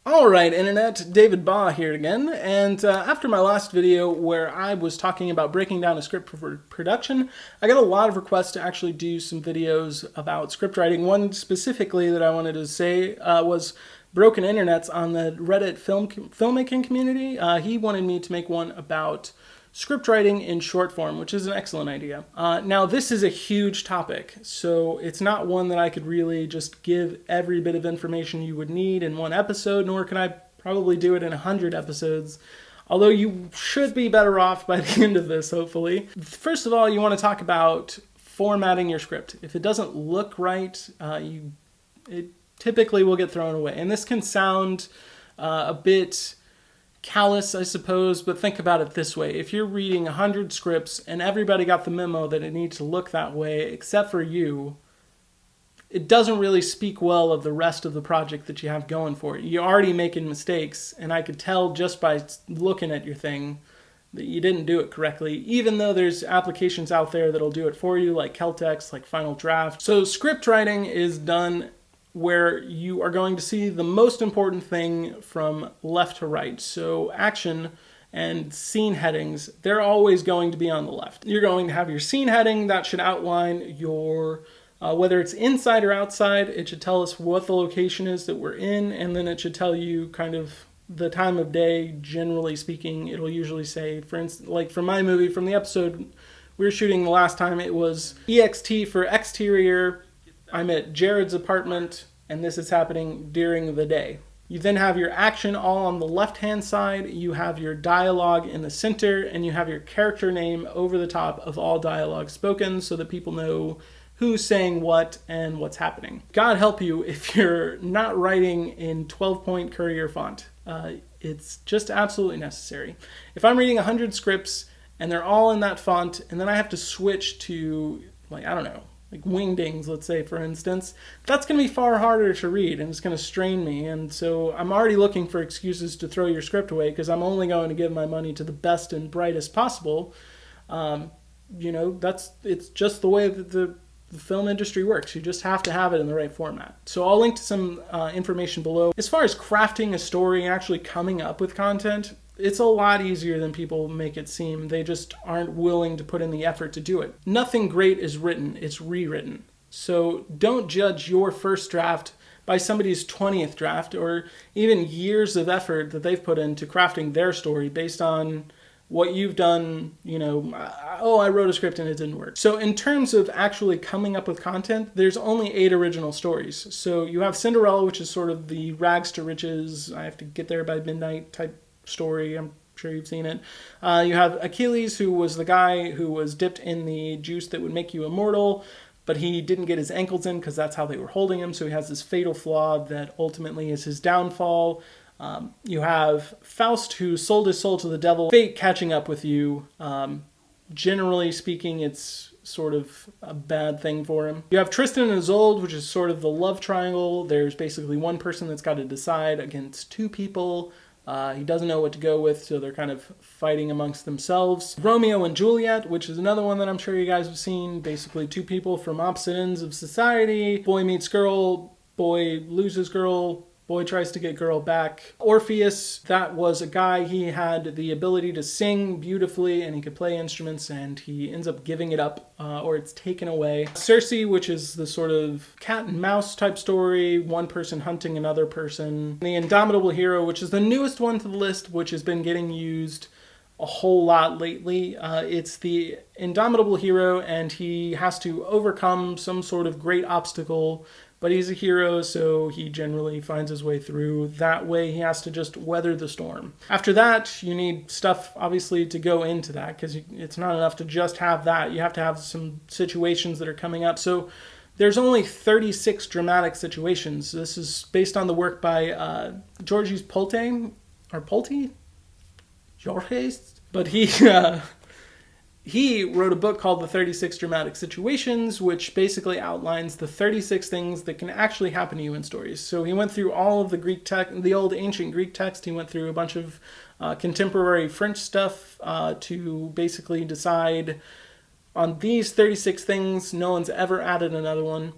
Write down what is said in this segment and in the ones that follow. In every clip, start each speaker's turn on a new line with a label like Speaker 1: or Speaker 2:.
Speaker 1: Alright, Internet, David Baugh here again, and after my last video where I was talking about breaking down a script for production, I got a lot of requests to actually do some videos about script writing. One specifically that I wanted to say was Broken Internets on the Reddit filmmaking community. He wanted me to make one about script writing in short form, which is an excellent idea. Now, this is a huge topic, so it's not one that I could really just give every bit of information you would need in one episode, nor can I probably do it in 100 episodes, although you should be better off by the end of this, hopefully. First of all, you want to talk about formatting your script. If it doesn't look right, it typically will get thrown away. And this can sound a bit callous, I suppose, but think about it this way. If you're reading 100 scripts and everybody got the memo that it needs to look that way except for you, it doesn't really speak well of the rest of the project that you have going for you. You're already making mistakes, and I could tell just by looking at your thing that you didn't do it correctly, even though there's applications out there that'll do it for you, like Celtex, like Final Draft. So script writing is done where you are going to see the most important thing from left to right. So action and scene headings, they're always going to be on the left. You're going to have your scene heading that should outline your, whether it's inside or outside, it should tell us what the location is that we're in, and then it should tell you kind of the time of day. Generally speaking, it'll usually say, for instance, like for my movie, from the episode we were shooting the last time, it was EXT for exterior. I'm at Jared's apartment, and this is happening during the day. You then have your action all on the left-hand side, you have your dialogue in the center, and you have your character name over the top of all dialogue spoken so that people know who's saying what and what's happening. God help you if you're not writing in 12-point Courier font. It's just absolutely necessary. If I'm reading 100 scripts and they're all in that font, and then I have to switch to, like Wingdings, let's say, for instance, that's going to be far harder to read, and it's going to strain me. And so I'm already looking for excuses to throw your script away because I'm only going to give my money to the best and brightest possible. It's just the way that the film industry works. You just have to have it in the right format. So I'll link to some information below. As far as crafting a story and actually coming up with content, it's a lot easier than people make it seem. They just aren't willing to put in the effort to do it. Nothing great is written, it's rewritten. So don't judge your first draft by somebody's 20th draft or even years of effort that they've put into crafting their story based on what you've done, I wrote a script and it didn't work. So in terms of actually coming up with content, there's only 8 original stories. So you have Cinderella, which is sort of the rags to riches, I have to get there by midnight type story. I'm sure you've seen it. You have Achilles, who was the guy who was dipped in the juice that would make you immortal, but he didn't get his ankles in because that's how they were holding him, so he has this fatal flaw that ultimately is his downfall. You have Faust, who sold his soul to the devil, fate catching up with you. Generally speaking, it's sort of a bad thing for him. You have Tristan and Isolde, which is sort of the love triangle. There's basically one person that's got to decide against 2 people. He doesn't know what to go with, so they're kind of fighting amongst themselves. Romeo and Juliet, which is another one that I'm sure you guys have seen. Basically 2 people from opposite ends of society. Boy meets girl, boy loses girl, boy tries to get girl back. Orpheus, that was a guy, he had the ability to sing beautifully and he could play instruments, and he ends up giving it up or it's taken away. Circe, which is the sort of cat and mouse type story, one person hunting another person. The Indomitable Hero, which is the newest one to the list, which has been getting used a whole lot lately. It's the Indomitable Hero, and he has to overcome some sort of great obstacle, but he's a hero, so he generally finds his way through. That way he has to just weather the storm. After that, you need stuff, obviously, to go into that, because it's not enough to just have that. You have to have some situations that are coming up. So there's only 36 dramatic situations. This is based on the work by Georges Polte, or Polte? Georges? But he wrote a book called The 36 Dramatic Situations, which basically outlines the 36 things that can actually happen to you in stories. So he went through all of the Greek text, the old ancient Greek text. He went through a bunch of contemporary French stuff to basically decide on these 36 things. No one's ever added another one.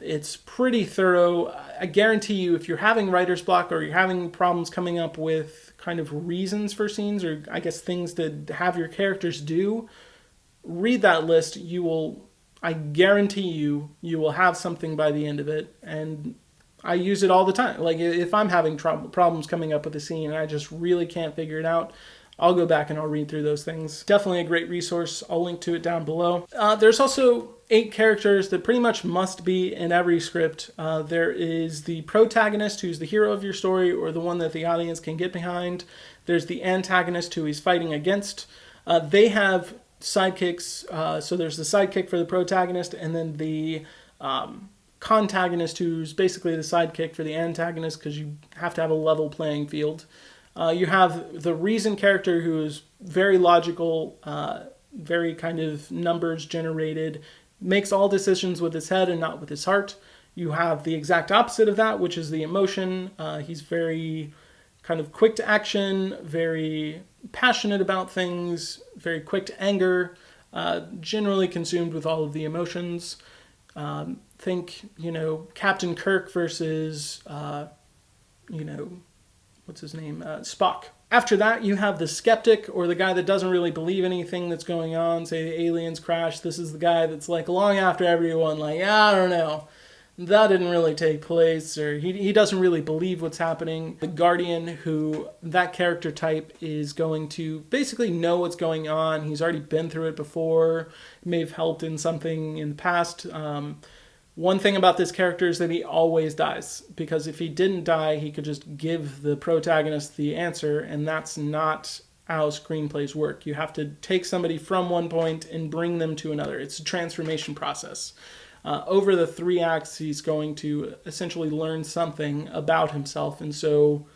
Speaker 1: It's pretty thorough. I guarantee you, if you're having writer's block or you're having problems coming up with kind of reasons for scenes, or I guess things to have your characters do, read that list. I guarantee you will have something by the end of it. And I use it all the time. Like if I'm having problems coming up with a scene and I just really can't figure it out, I'll go back and I'll read through those things. Definitely a great resource. I'll link to it down below. There's also 8 characters that pretty much must be in every script. There is the protagonist, who's the hero of your story, or the one that the audience can get behind. There's the antagonist, who he's fighting against. They have sidekicks. So there's the sidekick for the protagonist, and then the contagonist, who's basically the sidekick for the antagonist, because you have to have a level playing field. You have the reason character, who is very logical, very kind of numbers generated, makes all decisions with his head and not with his heart. You have the exact opposite of that, which is the emotion. He's very kind of quick to action, very passionate about things, very quick to anger, generally consumed with all of the emotions. Think, Captain Kirk versus, what's his name? Spock. After that, you have the skeptic, or the guy that doesn't really believe anything that's going on. Say the aliens crash. This is the guy that's like long after everyone, like, I don't know, that didn't really take place, or he doesn't really believe what's happening. The guardian, who that character type is going to basically know what's going on. He's already been through it before, may have helped in something in the past. One thing about this character is that he always dies, because if he didn't die, he could just give the protagonist the answer, and that's not how screenplays work. You have to take somebody from one point and bring them to another. It's a transformation process. Over the 3 acts, he's going to essentially learn something about himself, and so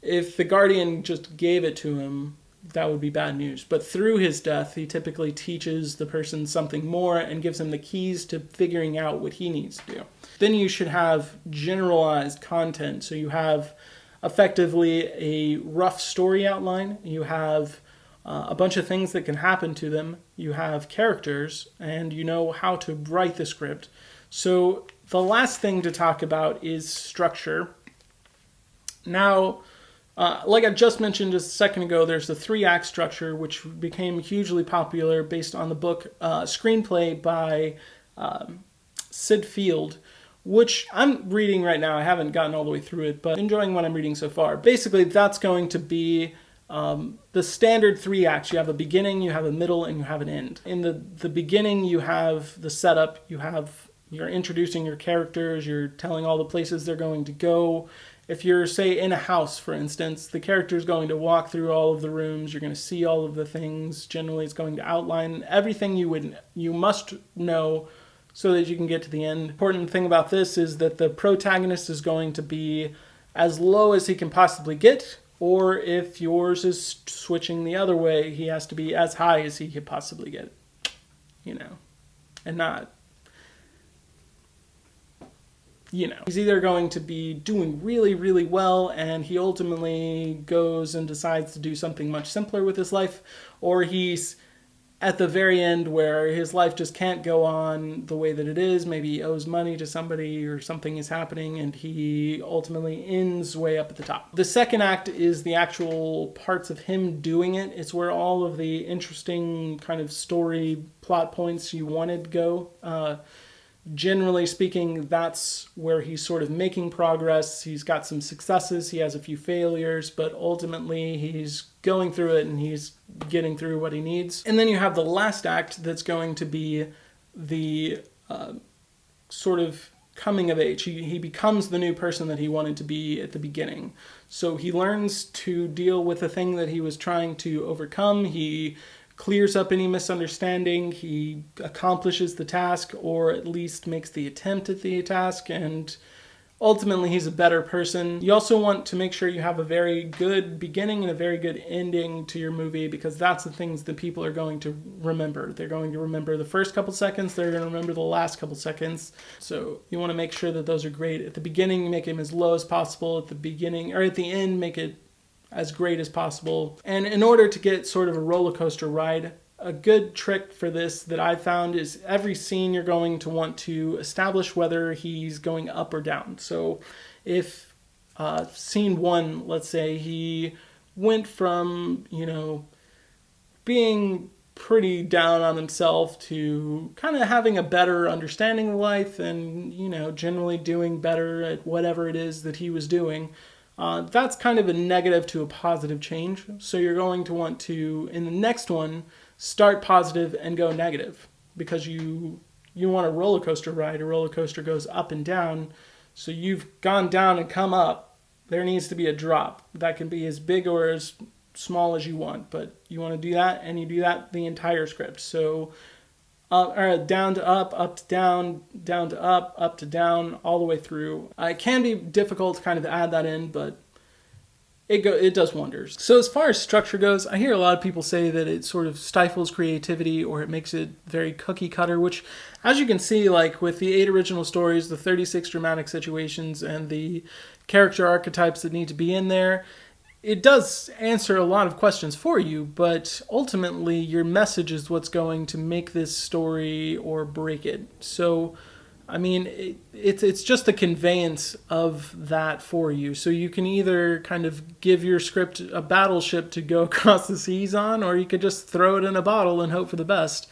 Speaker 1: if the Guardian just gave it to him, that would be bad news. But through his death, he typically teaches the person something more and gives him the keys to figuring out what he needs to do. Then you should have generalized content. So you have effectively a rough story outline. You have a bunch of things that can happen to them. You have characters, and you know how to write the script. So the last thing to talk about is structure. Now, like I just mentioned just a second ago, there's the 3-act structure, which became hugely popular based on the book Screenplay by Sid Field, which I'm reading right now. I haven't gotten all the way through it, but enjoying what I'm reading so far. Basically, that's going to be the standard 3 acts. You have a beginning, you have a middle, and you have an end. In the beginning, you have the setup. You're introducing your characters. You're telling all the places they're going to go. If you're, say, in a house, for instance, the character is going to walk through all of the rooms. You're going to see all of the things. Generally, it's going to outline everything you must know so that you can get to the end. Important thing about this is that the protagonist is going to be as low as he can possibly get, or if yours is switching the other way, he has to be as high as he could possibly get, and not... he's either going to be doing really, really well, and he ultimately goes and decides to do something much simpler with his life, or he's at the very end where his life just can't go on the way that it is. Maybe he owes money to somebody or something is happening, and he ultimately ends way up at the top. The second act is the actual parts of him doing it. It's where all of the interesting kind of story plot points you wanted go. Generally speaking, that's where he's sort of making progress. He's got some successes, he has a few failures, but ultimately he's going through it and he's getting through what he needs. And then you have the last act that's going to be the sort of coming of age. He becomes the new person that he wanted to be at the beginning. So he learns to deal with the thing that he was trying to overcome. He clears up any misunderstanding, he accomplishes the task, or at least makes the attempt at the task, and ultimately he's a better person. You also want to make sure you have a very good beginning and a very good ending to your movie, because that's the things that people are going to remember. They're going to remember the first couple seconds, they're going to remember the last couple seconds. So you want to make sure that those are great. At the beginning, make them as low as possible. At the beginning, or at the end, make it as great as possible. And in order to get sort of a roller coaster ride a good trick for this that I found is every scene you're going to want to establish whether he's going up or down. So if scene 1, let's say he went from, being pretty down on himself to kind of having a better understanding of life and, generally doing better at whatever it is that he was doing. That's kind of a negative to a positive change. So you're going to want to, in the next one, start positive and go negative, because you want a roller coaster ride. A roller coaster goes up and down. So you've gone down and come up. There needs to be a drop. That can be as big or as small as you want, but you want to do that, and you do that the entire script. So down to up to down to up to down, all the way through. It can be difficult to kind of add that in, but it does wonders. So as far as structure goes, I hear a lot of people say that it sort of stifles creativity, or it makes it very cookie cutter, which, as you can see, like with the 8 original stories, the 36 dramatic situations, and the character archetypes that need to be in there, it does answer a lot of questions for you, but ultimately your message is what's going to make this story or break it. So, I mean, it's just the conveyance of that for you. So you can either kind of give your script a battleship to go across the seas on, or you could just throw it in a bottle and hope for the best.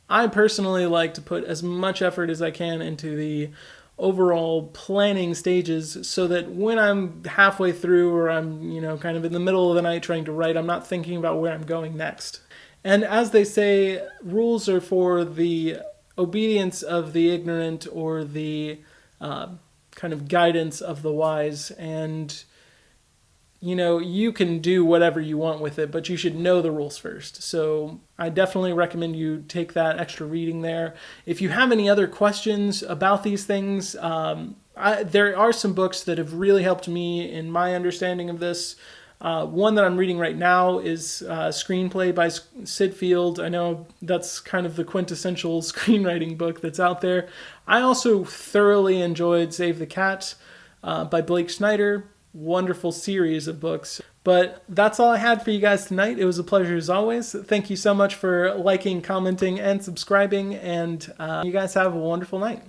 Speaker 1: I personally like to put as much effort as I can into the overall planning stages, so that when I'm halfway through, or I'm, kind of in the middle of the night trying to write, I'm not thinking about where I'm going next. And as they say, rules are for the obedience of the ignorant, or the kind of guidance of the wise. And you can do whatever you want with it, but you should know the rules first. So I definitely recommend you take that extra reading there. If you have any other questions about these things, there are some books that have really helped me in my understanding of this. One that I'm reading right now is Screenplay by Sid Field. I know that's kind of the quintessential screenwriting book that's out there. I also thoroughly enjoyed Save the Cat by Blake Snyder. Wonderful series of books. But that's all I had for you guys tonight. It was a pleasure as always. Thank you so much for liking, commenting, and subscribing, and you guys have a wonderful night.